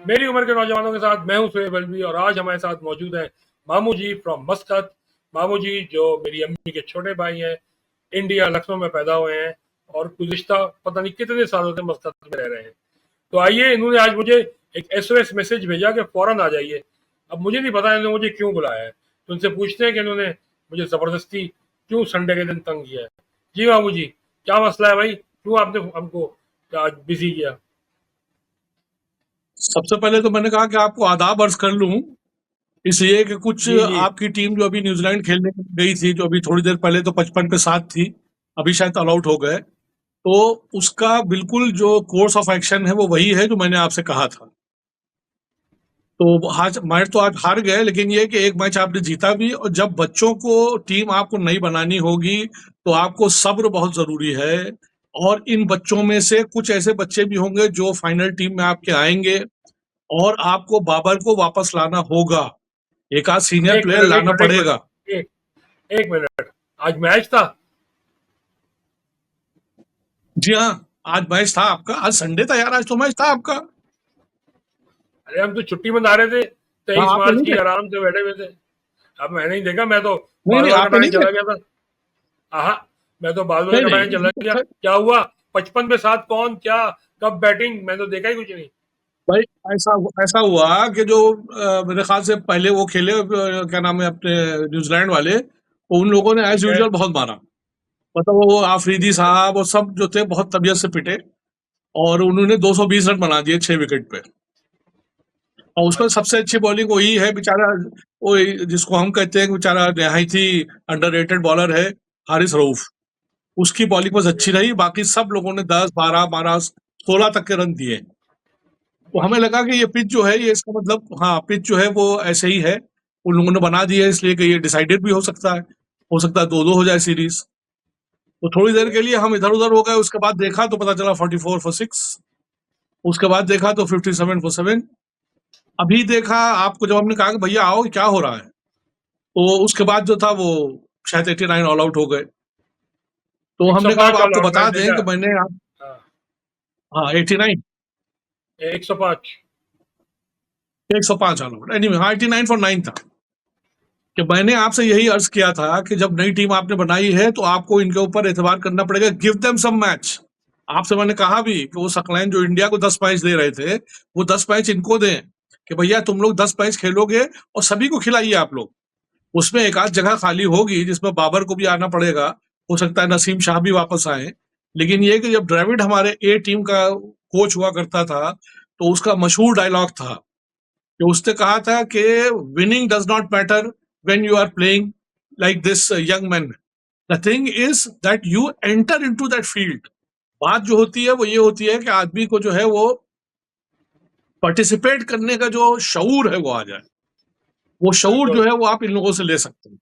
मेरी उम्र के नौजवानों के साथ मैं हूं शोएब अल्वी और आज हमारे साथ मौजूद हैं मामू जी फ्रॉम मस्कत। मामू जी जो मेरी अम्मी के छोटे भाई हैं, इंडिया लखनऊ में पैदा हुए हैं और गुज़िश्ता पता नहीं कितने सालों से मस्कत में रह रहे हैं। तो आइए, इन्होंने आज मुझे एक एसओएस मैसेज भेजा कि फौरन आ जाइए। अब मुझे नहीं पता इन्होंने मुझे क्यों बुलाया है, तो उनसे पूछते हैं कि इन्होंने मुझे जबरदस्ती क्यों संडे के दिन तंग किया है। जी मामू जी, क्या मसला है भाई, क्यों आपने हमको आज बिजी किया? सबसे पहले तो मैंने कहा कि आपको आदाब अर्ज कर लूं, इसलिए कि कुछ जी जी। आपकी टीम जो अभी न्यूजीलैंड खेलने गई थी, जो अभी थोड़ी देर पहले तो 55 पे 7 थी, अभी शायद ऑल आउट हो गए। तो उसका बिल्कुल जो कोर्स ऑफ एक्शन है वो वही है जो मैंने आपसे कहा था। तो आज मैच तो आज हार गए, लेकिन ये कि एक मैच आपने जीता भी। और जब बच्चों को टीम आपको नई बनानी होगी तो आपको सब्र बहुत जरूरी है। और इन बच्चों में से कुछ ऐसे बच्चे भी होंगे जो फाइनल टीम में आपके आएंगे, और आपको बाबर को वापस लाना होगा। एक आध सीनियर एक प्लेयर मिनट, एक लाना मिनट, एक पड़ेगा। मिनट, एक मिनट। आज मैच था? जी हाँ, आज मैच था आपका। आज संडे था यार, आज तो मैच था आपका। अरे हम तो छुट्टी मना रहे थे, हाँ, 23 मार्च आपने नहीं की, देखा? आराम से बैठे हुए थे। अब मैंने नहीं देखा, मैं तो नहीं बाल नहीं, बाल आपने कटाने नहीं चला देखा? गया था। हाँ, मैं तो बाल बाल नहीं कटाने नहीं, चला गया। क्या हुआ? 55 पे 7 कौन, क्या, कब बैटिंग, मैं तो देखा ही कुछ नहीं। भाई, ऐसा ऐसा हुआ कि जो मेरे ख्याल से पहले वो खेले, क्या नाम है अपने न्यूजीलैंड वाले, तो उन लोगों ने एज ठीक है। यूजुअल बहुत मारा। मतलब वो आफरीदी साहब और सब जो थे बहुत तबीयत से पिटे, और उन्होंने 220 रन बना दिए 6 विकेट पे। और उसमें अच्छा। सबसे अच्छी बॉलिंग वही है बेचारा, वो जिसको हम कहते हैं कि बेचारा नहायत ही अंडररेटेड बॉलर है, हारिस रऊफ। उसकी बॉलिंग बस अच्छी रही, बाकी सब लोगों ने 10, 12, 12, 16 तक के रन दिए। तो हमें अच्छा। लगा कि ये पिच जो है, ये इसका मतलब, हाँ, पिच जो है वो ऐसे ही है, उन लोगों ने बना दिया है, इसलिए कि ये डिसाइडेड भी हो सकता है 2-2 हो जाए सीरीज। तो थोड़ी देर के लिए हम इधर उधर हो गए, उसके बाद देखा तो पता चला 44 for 6। उसके बाद देखा तो 57 for 7। अभी देखा आपको, जब हमने कहा कि भैया आओ क्या हो रहा है, तो उसके बाद जो था वो शायद 89 ऑल आउट हो गए। तो एक सौ हमने कहा अब पांच ऑल आपको आउट बता मैंने दें देखा। कि मैंने हाँ, हाँ 89, 105। 105 ऑल आउट, एनीवे हाँ 89 for 9 था। कि मैंने आपसे यही अर्ज किया था कि जब नई टीम आपने बनाई है तो आपको इनके ऊपर एतबार करना पड़ेगा, गिव देम सम मैच। आपसे मैंने कहा भी कि वो सकलैन जो इंडिया को 10 मैच दे रहे थे, वो 10 मैच इनको दें, कि भैया तुम लोग 10 मैच खेलोगे और सभी को खिलाइए आप लोग। उसमें एक आध जगह खाली होगी जिसमें बाबर को भी आना पड़ेगा, हो सकता है नसीम शाह भी वापस आए। लेकिन ये कि जब द्रविड़ हमारे ए टीम का कोच हुआ करता था, तो उसका मशहूर डायलॉग था कि उसने कहा था कि winning does not matter when you are playing like this young man, the thing is that you enter into that field. बात जो होती है वो ये होती है कि आदमी को जो है वो पार्टिसिपेट करने का जो शऊर है वो आ जाए। वो शऊर जो बिल्कुल। है वो आप इन लोगों से ले सकते हैं।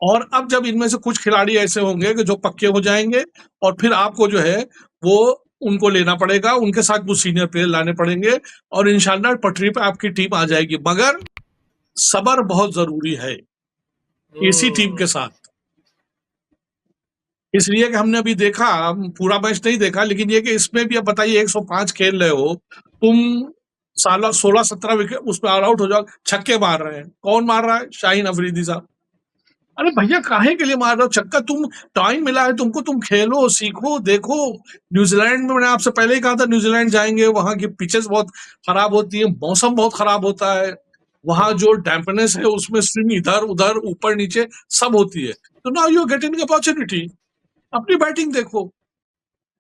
और अब जब इनमें से कुछ खिलाड़ी ऐसे होंगे कि जो पक्के हो जाएंगे, और फिर आपको जो है वो उनको लेना पड़ेगा, उनके साथ कुछ सीनियर प्लेयर लाने पड़ेंगे, और इंशाल्लाह पटरी पे आपकी टीम आ जाएगी। मगर सबर बहुत जरूरी है इसी टीम के हम्म। साथ। इसलिए कि हमने अभी देखा, हम पूरा मैच नहीं देखा, लेकिन ये कि इसमें भी अब बताइए 105 खेल रहे हो तुम, साला 16-17 विकेट उसमें ऑल आउट हो जाओ, छक्के मार रहे हैं। कौन मार रहा है? शाहीन अफरीदी साहब। अरे भैया काहे के लिए मार रहे हो छक्का? तुम, टाइम मिला है तुमको, तुम खेलो, सीखो, देखो। न्यूजीलैंड में मैंने आपसे पहले ही कहा था, न्यूजीलैंड जाएंगे, वहां की पिचेस बहुत खराब होती है, मौसम बहुत खराब होता है, वहां जो डैम्पनेस है उसमें स्विंग इधर उधर ऊपर नीचे सब होती है। तो नाउ यू गेटिंग अपॉर्चुनिटी, अपनी बैटिंग देखो।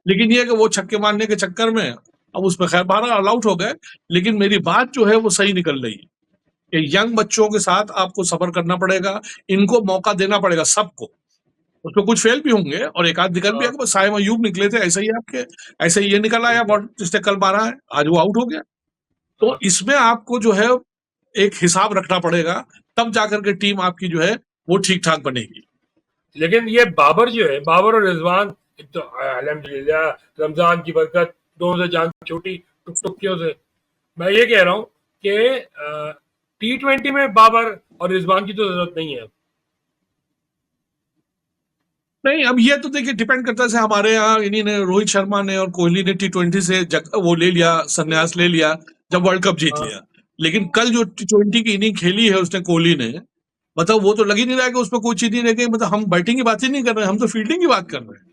लेकिन ये कि वो छक्के मारने के चक्कर में अब उसमें खैर 12 ऑल आउट हो गए। लेकिन मेरी बात जो है वो सही निकल रही है कि यंग बच्चों के साथ आपको सफर करना पड़ेगा, इनको मौका देना पड़ेगा सबको। उसमें कुछ फेल भी होंगे और एक आध निकल भी हाँ, आएगा, बस साइम अयूब निकले थे ऐसे ही आपके, ऐसे ही ये निकल आया बिल्कुल। जिसने कल मारा है, आज वो आउट हो गया। तो हाँ। इसमें आपको जो है एक हिसाब रखना पड़ेगा, तब जाकर के टीम आपकी जो है वो ठीक ठाक बनेगी। लेकिन ये बाबर जो है, बाबर और रिजवान, एक तो अल्हम्दुलिल्लाह रमजान की बरकत, दोनों से जान छोटी, टुक टुकियों से। मैं ये कह रहा हूँ कि T20 में बाबर और रिजवान की तो जरूरत नहीं है। नहीं, अब ये तो देखिए डिपेंड करता है, जैसे हमारे यहाँ इन्हीं ने, रोहित शर्मा ने और कोहली ने T20 से वो ले लिया, संन्यास ले लिया। जब वर्ल्ड कप जीत हाँ, लिया। लेकिन कल जो T20 की इनिंग खेली है उसने, कोहली ने, मतलब वो तो लग ही नहीं रहा है कि उसमें कोई चीज नहीं रह गई। मतलब हम बैटिंग की बात ही नहीं कर रहे हैं, हम तो फील्डिंग की बात कर रहे हैं।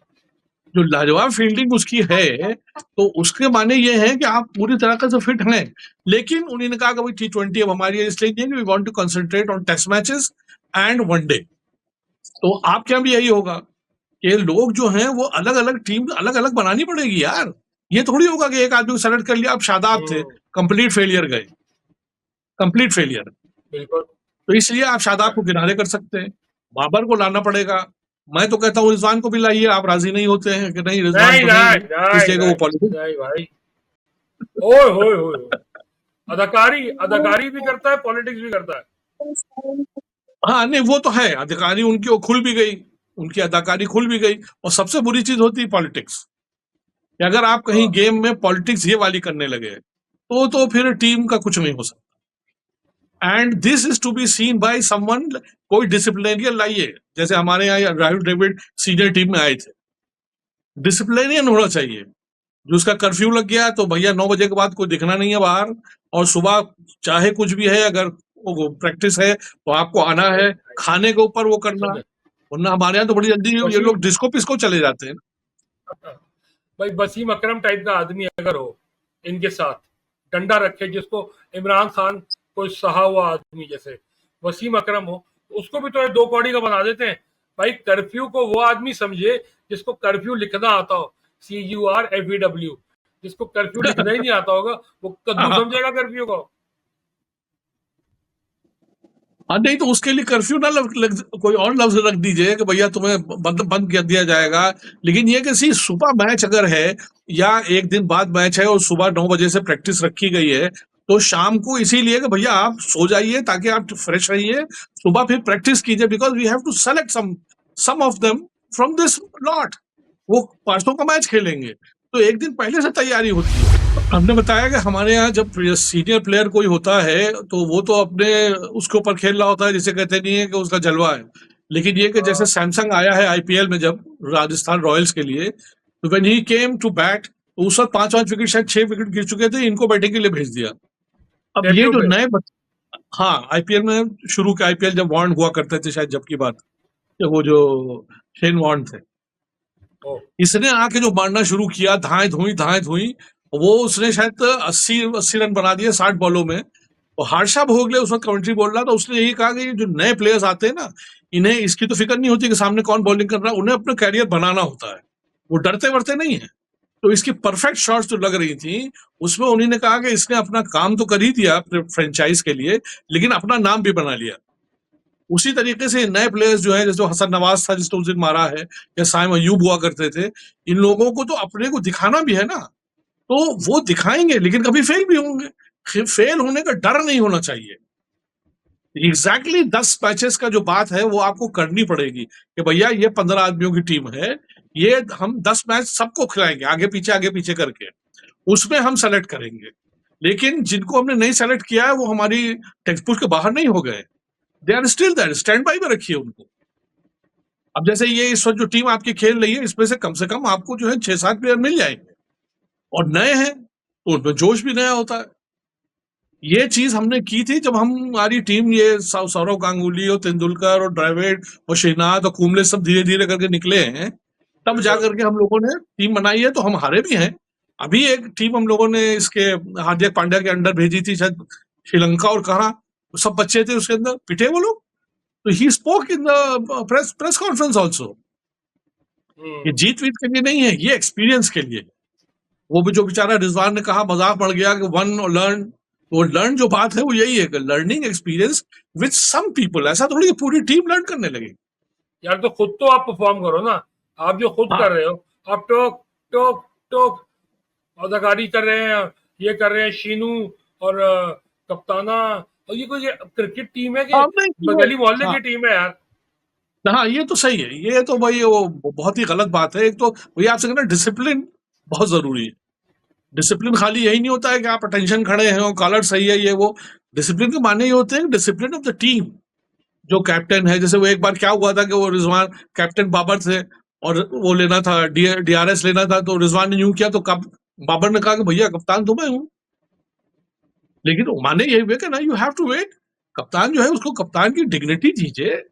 जो लाजवाब फील्डिंग उसकी है, तो उसके माने ये है कि आप पूरी तरह से फिट हैं। लेकिन उन्होंने कहा कि भाई T20 अब हमारी इसलिए नहीं है कि we want to concentrate on test matches and one day. तो आपके यहाँ भी यही होगा कि लोग जो हैं वो अलग अलग टीम अलग अलग बनानी पड़ेगी यार। ये थोड़ी होगा कि एक आदमी को सेलेक्ट कर लिया। आप शादाब थे, हम्म, कंप्लीट फेलियर गए, कंप्लीट फेलियर। बिल्कुल। तो इसलिए आप शादाब को किनारे कर सकते हैं, बाबर को लाना पड़ेगा। मैं तो कहता हूँ रिजवान को भी लाइए। आप राजी नहीं होते हैं कि नहीं रिजवान नहीं तो नहीं, नहीं नहीं इसलिए कि वो नहीं पॉलिटिक्स। नहीं भाई, ओए होए होए होए। अदाकारी अदाकारी भी करता है, पॉलिटिक्स भी करता है। हाँ नहीं, वो तो है, अधिकारी उनकी वो खुल भी गई, उनकी अदाकारी खुल भी गई। और सबसे बुरी चीज होती है पॉलिटिक्स, कि अगर आप कहीं हाँ, गेम में पॉलिटिक्स ये वाली करने लगे तो फिर टीम का कुछ नहीं हो सकता। And this is to be seen by someone. कोई डिसिप्लिनेरियन लाइए, जैसे हमारे यहाँ राहुल द्रविड़ सीनियर टीम में आए थे। डिसिप्लिनेरियन होना चाहिए। जो उसका कर्फ्यू लग गया तो भैया 9 बजे के बाद कोई दिखना नहीं है बाहर। और सुबह चाहे कुछ भी है, अगर प्रैक्टिस है तो आपको आना नहीं है, नहीं, खाने के ऊपर वो करना। सुने, वरना हमारे यहाँ तो बड़ी जल्दी ये वसीम, लोग डिस्को पिस्को चले जाते हैं। भाई वसीम अकरम टाइप का आदमी अगर हो इनके साथ, डंडा रखे, जिसको इमरान खान कोई सहा हुआ आदमी जैसे वसीम अकरम हो, उसको भी तो ये दो कौड़ी का बना देते हैं। भाई कर्फ्यू को वो आदमी समझे जिसको कर्फ्यू लिखना आता हो, CURFEW। जिसको कर्फ्यू लिखना ही नहीं आता होगा, वो कद्दू हाँ समझेगा कर्फ्यू को। नहीं, तो उसके लिए कर्फ्यू ना कोई और लफ्ज रख दीजिए कि भैया तुम्हें बंद बंद कर दिया जाएगा। लेकिन ये कि सी सुबह मैच अगर है, या एक दिन बाद मैच है और सुबह 9 बजे से प्रैक्टिस रखी गई है, तो शाम को इसीलिए कि भैया आप सो जाइए ताकि आप फ्रेश रहिए, सुबह फिर प्रैक्टिस कीजिए। Because we have to select some of them from this lot. वो परसों का मैच खेलेंगे, तो एक दिन पहले से तैयारी होती है। हमने बताया कि हमारे यहाँ जब सीनियर प्लेयर कोई होता है तो वो तो अपने उसके ऊपर खेल रहा होता है, जिसे कहते नहीं है कि उसका जलवा है। लेकिन ये कि जैसे हाँ, सैमसंग आया है आईपीएल में जब राजस्थान रॉयल्स के लिए, तो when he came to bat, तो उस वक्त 5 5 विकेट, शायद 6 विकेट गिर चुके थे, इनको बैटिंग के लिए भेज दिया। अब ये डेब्यू जो पे। हाँ आईपीएल में, शुरू के आईपीएल जब वार्न हुआ करते थे, शायद जब की बात, कि वो जो शेन वार्न थे, ओ, इसने आके जो मारना शुरू किया, धाए धुई, वो उसने शायद 80 80 रन बना दिए 60 बॉलों में। और हर्षा भोगले उस वक्त कमेंट्री बोल रहा था, उसने यही कहा कि ये जो नए प्लेयर्स आते हैं ना, इन्हें इसकी तो फिक्र नहीं होती कि सामने कौन बॉलिंग कर रहा है, उन्हें अपना कैरियर बनाना होता है, वो डरते वरते नहीं है। तो इसकी परफेक्ट शॉट्स जो लग रही थी, उसमें उन्होंने कहा कि इसने अपना काम तो कर ही दिया अपने फ्रेंचाइज के लिए, लेकिन अपना नाम भी बना लिया। उसी तरीके से नए प्लेयर्स जो है, जैसे हसन नवाज था जिसने उस दिन मारा है, या साइम अयूब हुआ करते थे, इन लोगों को तो अपने को दिखाना भी है ना। तो वो दिखाएंगे, लेकिन कभी फेल भी होंगे। फेल होने का डर नहीं होना चाहिए। एग्जैक्टली 10 मैचेस का जो बात है वो आपको करनी पड़ेगी कि भैया ये 15 आदमियों की टीम है, ये हम 10 मैच सबको खिलाएंगे, आगे पीछे करके उसमें हम सेलेक्ट करेंगे। लेकिन जिनको हमने नहीं सेलेक्ट किया है वो हमारी टेक्स्ट बुक के बाहर नहीं हो गए, they are still there, standby में रखिए उनको। अब जैसे ये इस वक्त जो टीम आपकी खेल रही है, इसमें से कम आपको जो है 6 7 प्लेयर मिल जाएंगे, और नए हैं तो उनमें जोश भी नया होता है। ये चीज हमने की थी जब हमारी टीम ये सौरव गांगुली और तेंदुलकर और द्रविड़ और श्रीनाथ और कुंबले सब धीरे धीरे करके निकले हैं, तब जा बिल्कुल। करके हम लोगों ने टीम बनाई है। तो हम हारे भी हैं। अभी एक टीम हम लोगों ने इसके हार्दिक पांड्या के अंडर भेजी थी, शायद श्रीलंका, और कहा सब बच्चे थे उसके अंदर, पिटे वो लोग। तो he spoke in the press conference also, ये हम्म, जीत वीत के लिए नहीं है, ये एक्सपीरियंस के लिए। वो भी जो बेचारा रिजवान ने कहा, मजाक बढ़ गया कि वन लर्न, वो लर्न जो बात है वो यही है कि learning experience with some people, ऐसा थोड़ी कि पूरी टीम लर्न करने लगे। यार तो खुद तो आप परफॉर्म करो ना। आप जो खुद हाँ कर रहे हो, आप टोक टोक टोक अदाकारी कर रहे हैं, ये कर रहे हैं शीनू और कप्ताना, और ये कोई क्रिकेट टीम है कि अब नहीं गली मोहल्ले हाँ की टीम है यार। हाँ, ये तो सही है, ये तो भाई वो बहुत ही गलत बात है। एक तो भैया आपसे कहना, डिसिप्लिन बहुत जरूरी है। डिसिप्लिन खाली यही नहीं होता है कि आप अटेंशन खड़े हैं और कॉलर सही है ये वो। डिसिप्लिन के माने ये होते हैं डिसिप्लिन ऑफ द टीम। जो कैप्टन है, जैसे वो एक बार क्या हुआ था कि वो रिजवान, कैप्टन बाबर थे, और वो लेना था डीआरएस लेना था, तो रिजवान ने यूं किया तो बाबर ने कहा कि भैया कप्तान तो मैं हूं। लेकिन माने यही हुए कि ना, यू हैव टू वेट। कप्तान जो है उसको कप्तान की डिग्निटी दीजिए।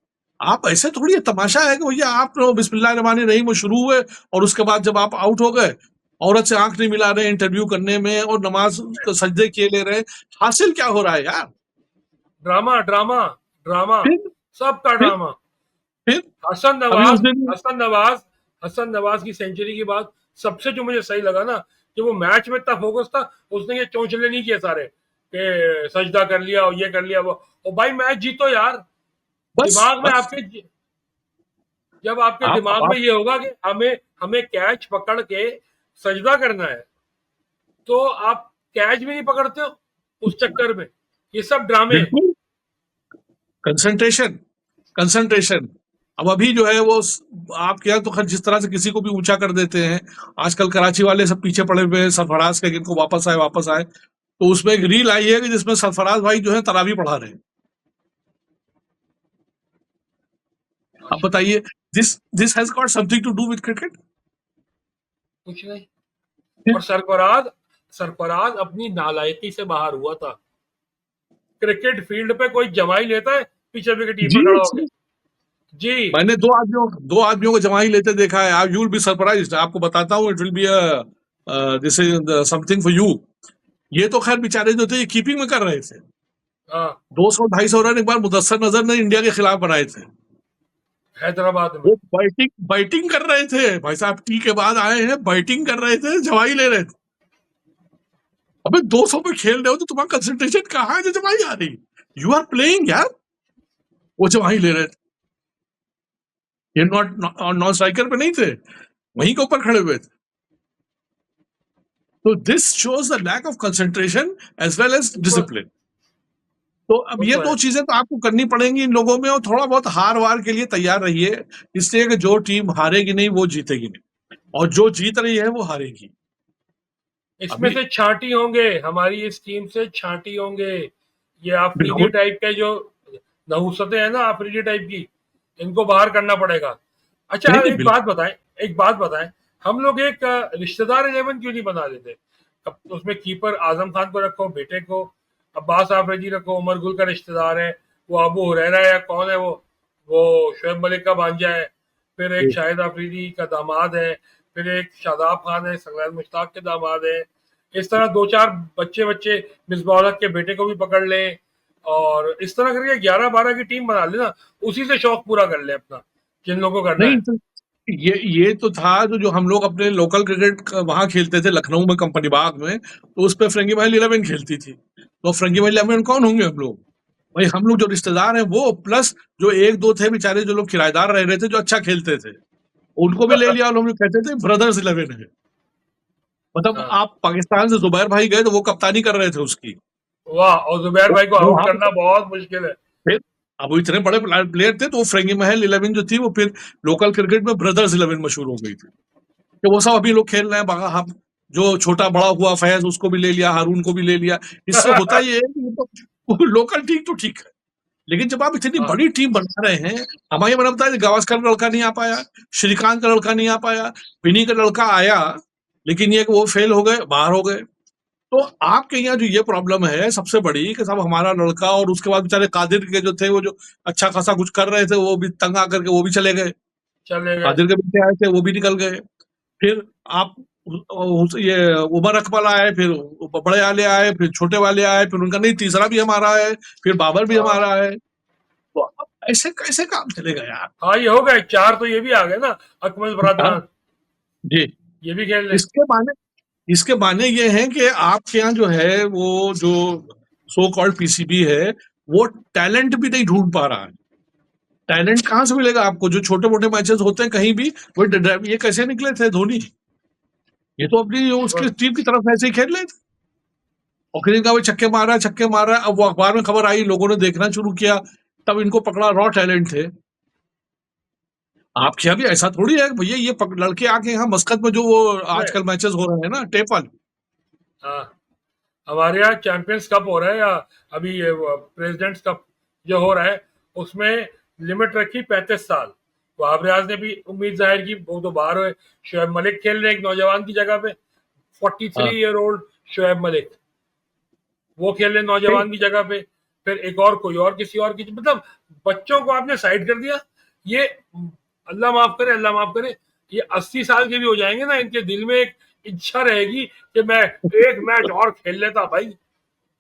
आप ऐसे थोड़ी है, तमाशा है कि भैया आप बिस्मिल्लाह रहमान रहीम वो शुरू हुए और उसके बाद जब आप आउट हो गए, औरत से आंख नहीं मिला रहे इंटरव्यू करने में और नमाज सजदे किए ले रहे, हासिल क्या हो रहा है यार? ड्रामा ड्रामा ड्रामा, फिर सबका फिर ड्रामा। फिर हसन अभी उस नवाज दिन हसन नवाज हसन नवाज की सेंचुरी के बाद सबसे जो मुझे सही लगा ना, कि वो मैच में इतना फोकस था, उसने ये चौंचले नहीं किए सारे कि सजदा कर लिया और ये कर लिया वो। और भाई मैच जीतो यार। बस दिमाग में बस आपके, जब आपके आप दिमाग में आप ये होगा कि हमें हमें कैच पकड़ के सजदा करना है, तो आप कैच भी नहीं पकड़ते हो उस चक्कर में। ये सब ड्रामे। बिल्कुल कंसंट्रेशन कंसंट्रेशन। अब अभी जो है वो आपके यहाँ तो खैर जिस तरह से किसी को भी ऊंचा कर देते हैं, आजकल कराची वाले सब पीछे पड़े हुए हैं सरफराज के, इनको वापस आए वापस आए। तो उसमें एक रील आई है कि जिसमें सरफराज भाई जो है तरावी पढ़ा रहे हैं। अब अच्छा, बताइए, this this has got something to do with cricket? कुछ नहीं। और सरफराज सरफराज अपनी नालायकी से बाहर हुआ था। क्रिकेट फील्ड पे कोई जमा ही लेता है पीछे विकेट जी कीपर खड़ा होके। जी। जी। मैंने दो आदमियों को जमा ही लेते देखा है। आप यू विल बी सरप्राइज्ड, आपको बताता हूँ, it will be this is something for you. ये तो खैर बेचारे जो थे ये कीपिंग में कर रहे थे। हाँ, 200-250 रन एक बार मुदस्सर नजर ने इंडिया के खिलाफ बनाए थे। हैदराबाद में। वो बैटिंग बैटिंग कर रहे थे भाई साहब, टी के बाद आए हैं, बैटिंग कर रहे थे, जवाई ले रहे थे। अबे 200 पे खेल रहे हो तो तुम्हारा कंसंट्रेशन कहाँ है जो जवाई आ रही? यू आर प्लेइंग यार। वो जवाई ले रहे थे, ये नॉट नॉन स्ट्राइकर पे नहीं थे, वहीं के ऊपर खड़े हुए थे। तो this shows the lack of concentration as well as वो तो डिसिप्लिन। तो अब वो ये तो दो है। चीजें तो आपको करनी पड़ेंगी इन लोगों में, और थोड़ा बहुत हार वार के लिए तैयार रहिए, इसलिए कि जो टीम हारेगी नहीं वो जीतेगी नहीं, और जो जीत रही है वो हारेगी। इसमें अभी से छांटी होंगे, हमारी इस टीम से छांटी होंगे। ये आफरीदी बिल्कुल टाइप के जो नहुसतें हैं ना, आफरीदी टाइप की, इनको बाहर करना पड़ेगा। अच्छा, नहीं नहीं एक बात बिल्कुल। बताएं, एक बात बताएं, हम लोग एक रिश्तेदार 11 क्यों नहीं बना देते? अब तो उसमें कीपर आजम खान को रखो, बेटे को अब्बास आफरीदी रखो, उमर गुल का रिश्तेदार है, वो अबू हुरैरा है या कौन है वो शोएब मलिक का भांजा है, फिर एक शाहिद आफरीदी का दामाद है, फिर एक शादाब खान है सगलैन मुश्ताक के दामाद है। इस तरह दो चार बच्चे बच्चे मिसबाह उल हक के बेटे को भी पकड़ लें, और इस तरह करके 11-12 की टीम बना लेना, उसी से शौक पूरा कर ले अपना, जिन लोगों को करना नहीं है। तो ये तो था जो हम लोग अपने लोकल क्रिकेट वहां खेलते थे लखनऊ में कंपनी बाग में, तो उस पे फ्रेंकी महल 11 खेलती थी। तो फ्रेंकी महल 11 कौन होंगे हम लोग? भाई हम लोग जो रिश्तेदार हैं वो, प्लस जो एक दो थे बेचारे जो लोग किराएदार रह रहे थे जो अच्छा खेलते थे, उनको भी ले लिया, और हम लोग कहते थे ब्रदर्स 11 है। मतलब हाँ, आप पाकिस्तान से जुबैर भाई गए तो वो कप्तानी कर रहे थे उसकी। वाह, और जुबैर भाई को वो आउट वहां करना पे बहुत मुश्किल है। फिर, अब वो इतने बड़े प्लेयर थे तो वो फ्रेंकी महल 11 जो थी वो फिर लोकल क्रिकेट में ब्रदर्स 11 मशहूर हो गई थी। तो वो सब अभी लोग खेल रहे हैं बागा, हम जो छोटा बड़ा हुआ फैज उसको भी ले लिया, हारून को भी ले लिया। इससे होता ये है कि वो लोकल टीम तो ठीक है, लेकिन जब आप इतनी हाँ, बड़ी टीम बना रहे हैं, हमारे मैंने बताया गावस्कर का लड़का नहीं आ पाया, श्रीकांत का लड़का नहीं आ पाया, विनी का लड़का आया, लेकिन ये कि वो फेल हो गए, बाहर हो गए। तो आपके यहाँ जो ये प्रॉब्लम है सबसे बड़ी कि साहब हमारा लड़का, और उसके बाद बेचारे कादिर के जो थे वो जो अच्छा खासा कुछ कर रहे थे वो भी तंग आकर के वो भी चले गए। चले गए। कादिर के बेटे आए थे वो भी निकल गए। फिर आप ये उमर अकमल आए, फिर बड़े वाले आए, फिर छोटे वाले आए, फिर उनका नहीं तीसरा भी हमारा है, फिर बाबर भी हाँ, हमारा है। तो अब ऐसे कैसे काम चलेगा यार? हाँ, ये हो गए चार, तो ये भी आ गए ना, अकमल हाँ बरदरान, जी। ये भी खेल ले। इसके माने इसके माने ये हैं कि आपके यहाँ जो है वो जो सो कॉल्ड पीसीबी है, वो टैलेंट भी नहीं ढूंढ पा रहा है। टैलेंट कहाँ से मिलेगा आपको? जो छोटे मोटे मैचेस होते हैं कहीं भी, वो ये कैसे निकले थे धोनी? ये तो अपनी उसकी बस, टीम की तरफ ऐसे ही खेल रहे थे, और किसी का वो छक्के मार रहा है, छक्के मार रहा है। अब वो अखबार में खबर आई, लोगों ने देखना शुरू किया, तब इनको पकड़ा, रॉ टैलेंट थे। आपके यहाँ भी ऐसा थोड़ी है कि भैया ये लड़के आके यहाँ मस्कत में जो वो नहीं, आजकल मैचेस हो रहे हैं ना टेपल। हाँ, हमारे यहाँ चैंपियंस कप हो रहा है, या अभी ये प्रेसिडेंट्स कप जो हो रहा है, उसमें लिमिट रखी 35 साल। वहाब रियाज ने भी उम्मीद जाहिर की, वो तो बाहर हुए। शोएब मलिक खेल रहे एक नौजवान की जगह पे, 43 हाँ ईयर ओल्ड शोएब मलिक। वो खेले नौजवान की जगह पे, फिर एक और कोई और किसी और की, मतलब बच्चों को आपने साइड कर दिया। ये अल्लाह माफ करे, अल्लाह माफ करे, ये 80 साल के भी हो जाएंगे ना, इनके दिल में एक इच्छा रहेगी कि मैं एक मैच और खेल लेता भाई।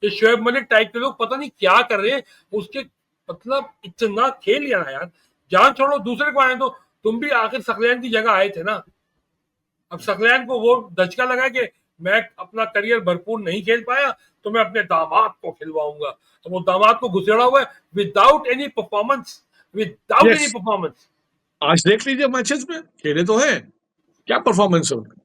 ये शोएब मलिक टाइप के लोग पता नहीं क्या कर रहे हैं उसके, मतलब इतना खेल लिया ना यार, जान छोड़ो दूसरे को आए तो, तुम भी आखिर सकलैन की जगह आए थे ना। अब सकलैन को वो धचका लगा कि मैं अपना करियर भरपूर नहीं खेल पाया, तो मैं अपने दामाद को खिलवाऊंगा। तो वो दामाद को घुसेड़ा हुआ है without any performance, without any yes, performance. आज देख लीजिए मैचेस में खेले तो है, क्या परफॉर्मेंस है उनका।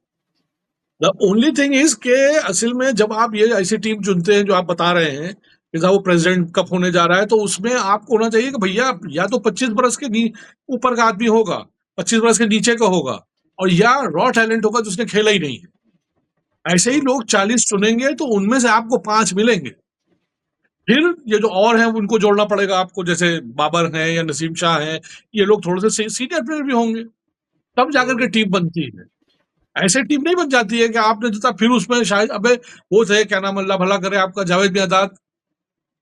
द ओनली थिंग इज के असल में जब आप ये ऐसी टीम चुनते हैं जो आप बता रहे हैं कि साहब वो प्रेसिडेंट कप होने जा रहा है, तो उसमें आपको होना चाहिए कि भैया या तो 25 बरस के ऊपर का आदमी होगा, 25 बरस के नीचे का होगा, और या रॉ टैलेंट होगा जिसने खेला ही नहीं है। ऐसे ही लोग 40 चुनेंगे तो उनमें से आपको 5 मिलेंगे। फिर ये जो और हैं उनको जोड़ना पड़ेगा आपको, जैसे बाबर हैं या नसीम शाह हैं, ये लोग थोड़े से सीनियर प्लेयर भी होंगे, तब जाकर के टीम बनती है। ऐसे टीम नहीं बन जाती है कि आपने जितना फिर उसमें शायद अबे वो थे क्या नाम, अल्लाह भला करे आपका, जावेद मियांदाद,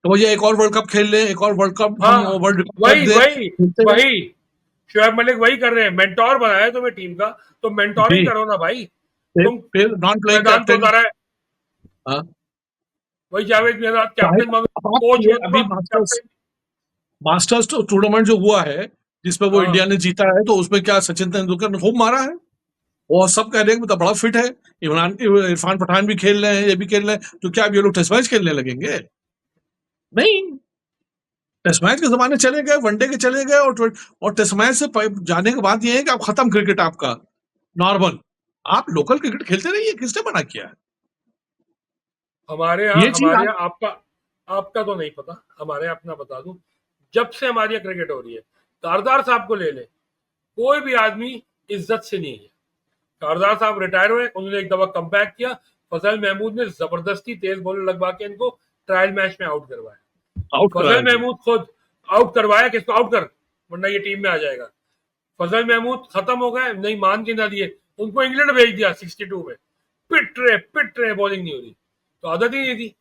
तो भैया एक और वर्ल्ड कप खेल लें, एक और वर्ल्ड कप हम हाँ, वर्ल्ड कप रख वही दें, वही खेलते रहे। वही शोएब मलिक वही कर रहे हैं, मेंटोर बनाया है तुम्हें टीम का, तो मेंटोरिंग जी, करो ना भाई। फिर तुम फिर नॉन प्लेइंग मैदान पे कैप्टन। उतारा है, हाँ, वही जावेद मियांदाद चाहे कैप्टन, अब आप कोच ये मत अभी करो मास्टर्स कैप्टन। मास्टर्स टूर्नामेंट जो हुआ है जिसमें वो इंडिया हाँ ने जीता है, तो उसमें क्या सचिन तेंदुलकर ने खूब मारा है, और सब कह रहे हैं कि तो बड़ा फिट है, इरफान पठान भी खेल रहे हैं, ये भी खेल रहे हैं, तो क्या अब ये लोग टेस्ट मैच खेलने लगेंगे? नहीं, टेस्ट मैच के जमाने चले गए, वनडे के चले गए, और टेस्ट मैच से जाने के बाद ये है कि आप खत्म क्रिकेट आपका नॉर्मल, आप लोकल क्रिकेट खेलते रहिए, किसने मना किया है? ये चीज हमारे आप यहाँ आपका आपका तो नहीं पता, हमारे यहाँ अपना बता दूं, जब से हमारे यहाँ क्रिकेट हो रही है, कारदार साहब को ले ले, कोई भी आदमी इज्जत से नहीं है। कारदार साहब रिटायर हुए, उन्होंने एक दफा कम किया, फजल महमूद ने जबरदस्ती तेज बॉलर लगवा के इनको ट्रायल मैच में आउट करवाया। आउट फजल कराया जी। महमूद खुद आउट करवाया, किसको आउट कर, वरना ये टीम में आ जाएगा। फजल महमूद खत्म हो गए, नहीं मान के ना दिए, उनको इंग्लैंड भेज दिया 62 में, पिट रहे बॉलिंग नहीं हो रही, तो आदत ही नहीं थी।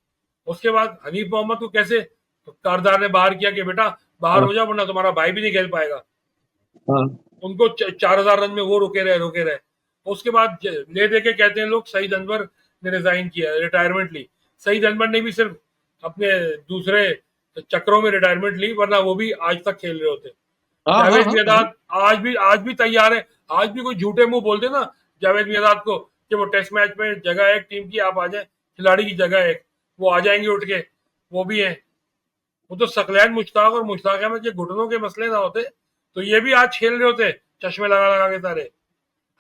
उसके बाद हनीफ मोहम्मद को कैसे कारदार ने बाहर किया कि बेटा बाहर हाँ, हो जाओ, वरना तुम्हारा भाई भी नहीं खेल पाएगा। हाँ, उनको 4,000 रन में वो रोके रहे। उसके बाद ले दे के कहते हैं लोग सईद अनवर ने रिजाइन किया, रिटायरमेंट ली। सईद अनवर ने भी सिर्फ अपने दूसरे चक्रों में रिटायरमेंट ली, वरना वो भी आज तक खेल रहे होते। हाँ, हाँ, जावेद हाँ, हाँ। मियांदाद आज भी तैयार है। आज भी कोई झूठे मुंह बोलते ना जावेद मियांदाद को कि वो टेस्ट मैच में जगह है एक टीम की, आप आ जाए, खिलाड़ी की जगह है, वो आ जाएंगे उठ के, वो भी है। वो तो सकलैन मुश्ताक और मुश्ताक अहमद के घुटनों के मसले ना होते तो ये भी आज खेल रहे होते, चश्मे लगा लगा के सारे।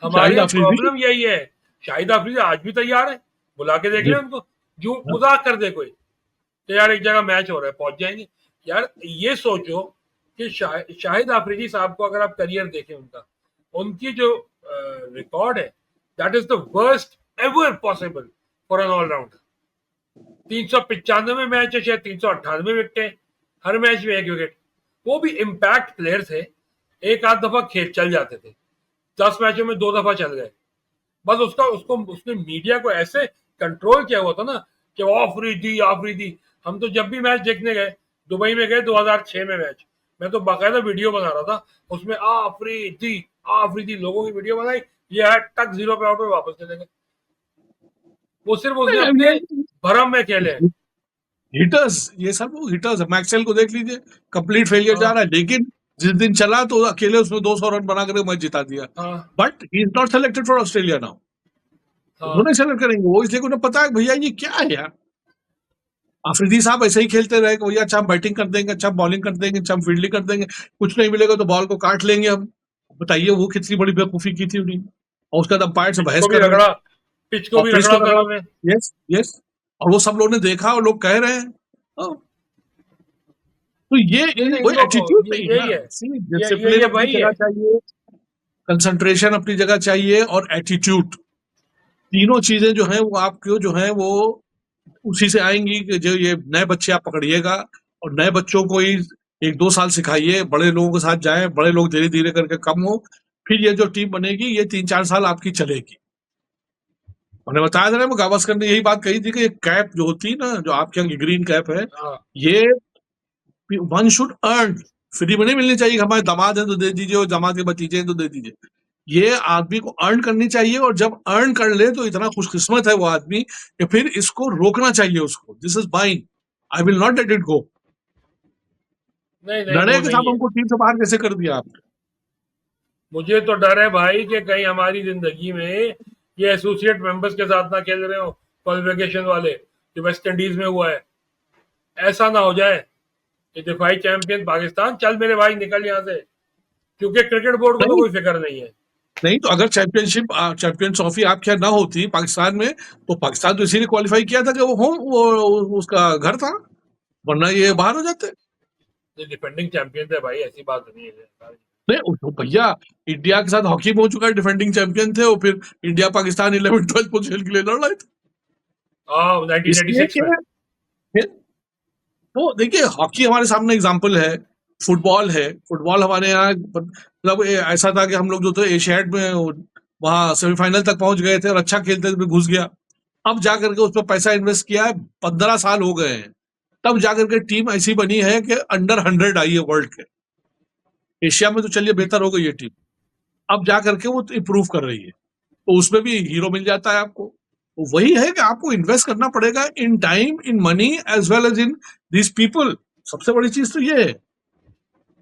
हमारे शाहिद यहाँ अफरीदी। प्रॉब्लम यही है। शाहिद अफरीदी आज भी तैयार है, बुला के देख ले जी, उनको, जो हाँ, मजाक कर दे कोई कि यार एक जगह मैच हो रहा है पहुंच जाएंगे। यार ये सोचो कि शाहिद अफरीदी साहब को अगर आप करियर देखें उनका, उनकी जो रिकॉर्ड है, that is the worst ever possible for an allrounder. 395 match है, शायद 398 विकेट, हर मैच में एक विकेट। वो भी इम्पैक्ट प्लेयर थे, एक आध दफा खेल चल जाते थे, 10 मैचों में 2 दफा चल गए। बस उसका उसको उसने मीडिया को ऐसे कंट्रोल किया हुआ था ना कि वो आफरीदी। हम तो जब भी मैच देखने गए, दुबई में गए 2006 में मैच, मैं तो बाकायदा वीडियो बना रहा था, उसमें आफरीदी लोगों की वीडियो बनाई, ये है टक जीरो पे आउट में वापस चले गए। वो सिर्फ उसने नहीं, अपने भरम में खेले हैं। हिटर्स, ये सब लोग हिटर्स है। मैक्सवेल को देख लीजिए, कंप्लीट फेलियर जा हाँ रहा है, लेकिन जिस दिन चला तो अकेले उसने 200 रन बना कर मैच जिता दिया। हाँ but he is not selected for Australia now. वो हाँ नहीं सेलेक्ट करेंगे वो, इसलिए कि उन्हें पता है भैया ये क्या है यार। अफरीदी साहब ऐसे ही खेलते रहे कि भैया अच्छा हम बैटिंग कर देंगे, अच्छा हम बॉलिंग कर देंगे, अच्छा हम फील्डिंग कर देंगे, कुछ नहीं मिलेगा तो बॉल को काट लेंगे हम। बताइए वो कितनी बड़ी बेवकूफी की थी उन्होंने। और उसके बाद अंपायर से पिच बहस को भी कर रहे हैं, रगड़ा, पिच को और भी पिच को रगड़ा था रगड़ा। इन्होंने। Yes, yes. और वो सब लोगों ने देखा और लोग कह रहे हैं। हाँ, तो नहीं ये नहीं, कोई इनको एटीट्यूड नहीं है यही ना। है, सी, ये डिसिप्लिन ये अपनी वही जगह है। चाहिए, कंसंट्रेशन अपनी जगह चाहिए, और एटीट्यूड, तीनों चीजें जो हैं वो आपको जो हैं वो उसी से आएंगी कि जो ये नए बच्चे आप पकड़िएगा, और नए बच्चों को ही 1-2 साल सिखाइए, बड़े लोगों के साथ जाएं, बड़े लोग धीरे धीरे करके कम हो, फिर ये जो टीम बनेगी ये 3-4 साल आपकी चलेगी। उन्हें बताया था ना, वो गावस्कर ने यही बात कही थी कि ये कैप जो होती है ना, जो आपके यहाँ की ग्रीन कैप है, हाँ ये वन शुड अर्न, फ्री में नहीं मिलनी चाहिए कि हमारे दामाद हैं तो दे दीजिए और दामाद के भतीजे हैं तो दे दीजिए। ये आदमी को अर्न करनी चाहिए, और जब अर्न कर ले तो इतना खुशकिस्मत है वो आदमी कि फिर इसको रोकना चाहिए उसको। This is mine, I will not let it go. नहीं नहीं डरे वो के नहीं साथ है। हमको टीम से बाहर कैसे कर दिया आपने? मुझे तो डर है भाई कि कहीं हमारी जिंदगी में ये एसोसिएट मेंबर्स के साथ ना खेल रहे हो, क्वालिफिकेशन वाले, जो वेस्ट इंडीज में हुआ है। ऐसा ना हो जाए कि दिफाई चैंपियन पाकिस्तान, चल मेरे भाई निकल यहाँ से, क्योंकि क्रिकेट बोर्ड को तो नहीं, कोई फिक्र नहीं है। नहीं तो अगर चैंपियन ट्रॉफी आपके यहाँ ना होती पाकिस्तान में, तो पाकिस्तान तो इसीलिए क्वालिफाई किया था कि वो होम, वो उसका घर था, वरना ये बाहर हो जाते। ये डिफेंडिंग चैंपियन थे भाई, ऐसी बात नहीं है। नहीं तो भैया, इंडिया के साथ हॉकी में हो चुका है, डिफेंडिंग चैंपियन थे वो, फिर इंडिया पाकिस्तान 11 12 पोजीशन के लिए लड़ रहे थे। हाँ इसलिए 1986 में। क्या, तो देखिए हॉकी हमारे सामने एग्जाम्पल है, फुटबॉल है, फुटबॉल हमारे यहाँ मतलब ऐसा था कि हम लोग जो थे एशियाड में वहां सेमीफाइनल तक पहुंच गए थे और अच्छा खेलते थे, घुस गया। अब जाकर के उस पर पैसा इन्वेस्ट किया है, 15 साल हो गए हैं, तब जाकर के टीम ऐसी बनी है कि अंडर 100 आई है वर्ल्ड के। एशिया में तो चलिए बेहतर हो गई है टीम, अब जाकर के वो इम्प्रूव कर रही है, तो उसमें भी हीरो मिल जाता है आपको। तो वही है कि आपको इन्वेस्ट करना पड़ेगा in time, in money, as well as in this people. सबसे बड़ी चीज तो ये है,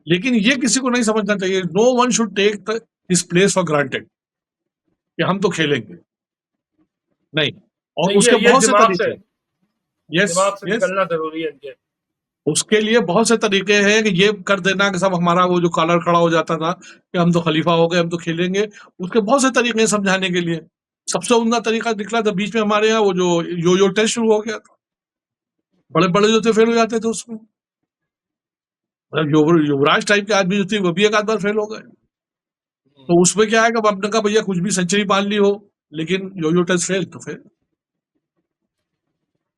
लेकिन ये किसी को नहीं समझना चाहिए। No one should take this place for granted कि हम तो खेलेंगे, नहीं। और नहीं उसके ये बहुत से तरीके हैं। यस, दिमाग से यस, निकलना जरूरी है इनके। उसके लिए बहुत से तरीके हैं कि ये कर देना कि सब हमारा वो जो कॉलर खड़ा हो जाता था कि हम तो खलीफा हो गए, हम तो खेलेंगे। उसके बहुत से तरीके हैं समझाने के लिए। सबसे उम्दा तरीका निकला था बीच में हमारे यहाँ, वो जो यो टेस्ट शुरू हो गया था, बड़े बड़े जो थे फेल हो जाते थे उसमें। मतलब युवराज टाइप के आदमी जो थे वो भी एक आध बार फेल हो गए। तो उसमें क्या है कि अब आपने कहा भैया कुछ भी सेंचुरी पाल ली हो, लेकिन यो टेस्ट फेल तो फिर,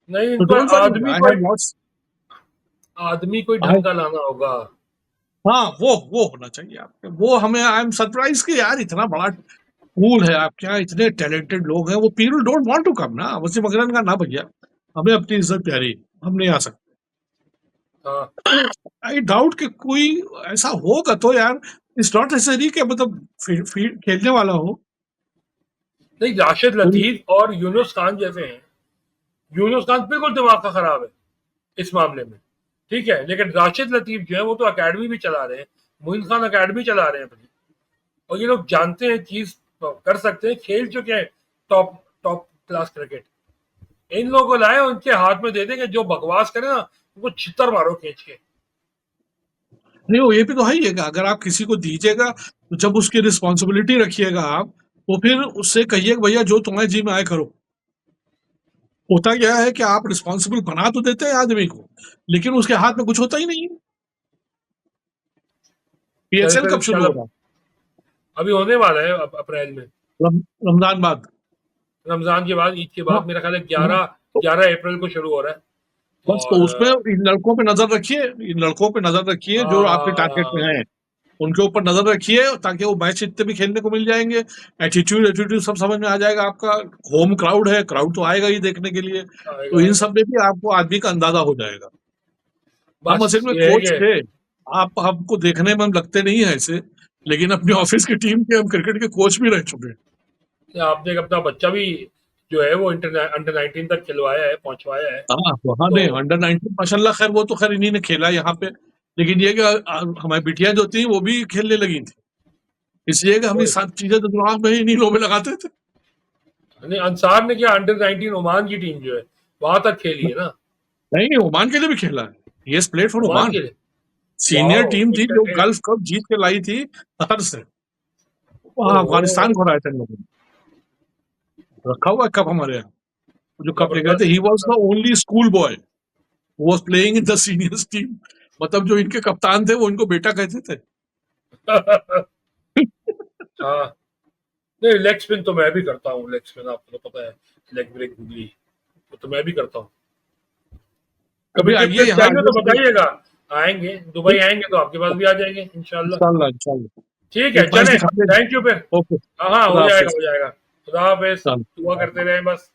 नहीं इन तो पर डोंट वरी, आदमी आई कोई, हैव लॉट्स। आदमी कोई ढंग का लाना होगा। हाँ, वो होना चाहिए आपके, वो हमें, आई एम सरप्राइज कि यार इतना बड़ा पूल है आपके यहाँ, इतने टैलेंटेड लोग हैं, वो people don't want to come ना। वसीम अकरम का ना भैया, हमें अपनी इज्जत प्यारी, हम नहीं आ हाँ सकते। आई डाउट कि कोई ऐसा होगा तो यार, इट्स नॉट नेसेसरी कि मतलब खेलने वाला हो नहीं, राशिद कोई। लतीफ और यूनुस खान जैसे हैं। यूनुस खान बिल्कुल दिमाग का खराब है इस मामले में, ठीक है, लेकिन राशिद लतीफ जो है वो तो एकेडमी भी चला रहे हैं, मोइन खान एकेडमी चला रहे हैं अपनी, और ये लोग जानते हैं चीज, कर सकते हैं, खेल चुके हैं टॉप टॉप क्लास क्रिकेट। इन लोगों को लाए, उनके हाथ में दे देंगे, जो बकवास करे ना उनको छितर मारो खींच के। नहीं, वो ये भी तो है ही है कि अगर आप किसी को दीजिएगा तो जब उसकी रिस्पॉन्सिबिलिटी रखिएगा आप, तो फिर उससे कहिए कि भैया जो तुम्हारे जी में आए करो। होता क्या है कि आप रिस्पॉन्सिबल बना तो देते हैं आदमी को, लेकिन उसके हाथ में कुछ होता ही नहीं है। चल पीएसएल फिर कब शुरू चल, हो रहा अभी होने वाला है अप्रैल में, है? रमजान बाद। रमजान के बाद, ईद के हाँ, बाद, मेरा ख्याल है हाँ, 11 तो अप्रैल को शुरू हो रहा है। बस तो और उसमें इन लड़कों पे नजर रखिए, इन लड़कों पे नजर रखिए जो आपके टारगेट में हाँ हैं, उनके ऊपर नजर रखिए, ताकि वो मैच इतने भी खेलने को मिल जाएंगे। एटीट्यूड एटीट्यूड सब समझ में आ जाएगा आपका। होम क्राउड है, क्राउड तो आएगा ही देखने के लिए, तो आएगा इन आएगा। सब में भी आपको आदमी का अंदाजा हो जाएगा। हम बस असल में ये है कोच कि थे, आप हमको देखने में हम लगते नहीं है ऐसे, लेकिन अपने ऑफिस की टीम के हम क्रिकेट के कोच भी रह चुके हैं। आपने अपना बच्चा भी जो है वो अंडर 19 तक खिलवाया है, पहुंचवाया है। हाँ, वहाँ तो ने अंडर 19 माशाल्लाह, खैर वो तो खैर इन्हीं ने खेला यहाँ पे, लेकिन ये कि हमारी बिटिया जो थी वो भी खेलने लगी थी, इसलिए कि हम ये कोई सब चीजें तो दिमाग में ही इन्हीं लोगों में लगाते थे। नहीं, अंसार ने क्या अंडर 19 ओमान की टीम जो है वहां तक खेली है ना। नहीं, ओमान के लिए भी खेला है, ये प्लेड फॉर ओमान ओमान। के लिए, सीनियर वाह टीम थी जो गुड। गल्फ कप जीत के लाई थी कतर से, वहाँ ओहो, अफगानिस्तान को हराया था इन लोगों ने। रखा हुआ है कप हमारे यहाँ, जो कप ले गए थे। जबरदस्त ही वॉज द जबरदस्त। Only school boy was playing in the seniors team. मतलब जो इनके कप्तान थे वो इनको बेटा कहते थे। हाँ, नहीं लेग स्पिन तो मैं भी करता हूँ, लेग स्पिन आपको तो पता है, लेग ब्रेक गूगली, वो तो मैं भी करता हूँ। कभी कभी टिप आइए टिप यहाँ, चाहिए आइए तो कभी। बताइएगा, आएंगे दुबई, आएंगे तो आपके पास भी आ जाएंगे इंशाल्लाह। इंशाल्लाह, इंशाल्लाह। ठीक है एक मैच चले, दिखा दें। थैंक यू फिर। ओके, हाँ हाँ, खुदा हो जाएगा हाफिज। हो जाएगा। खुदा हाफिज, चलो। दुआ करते रहे बस।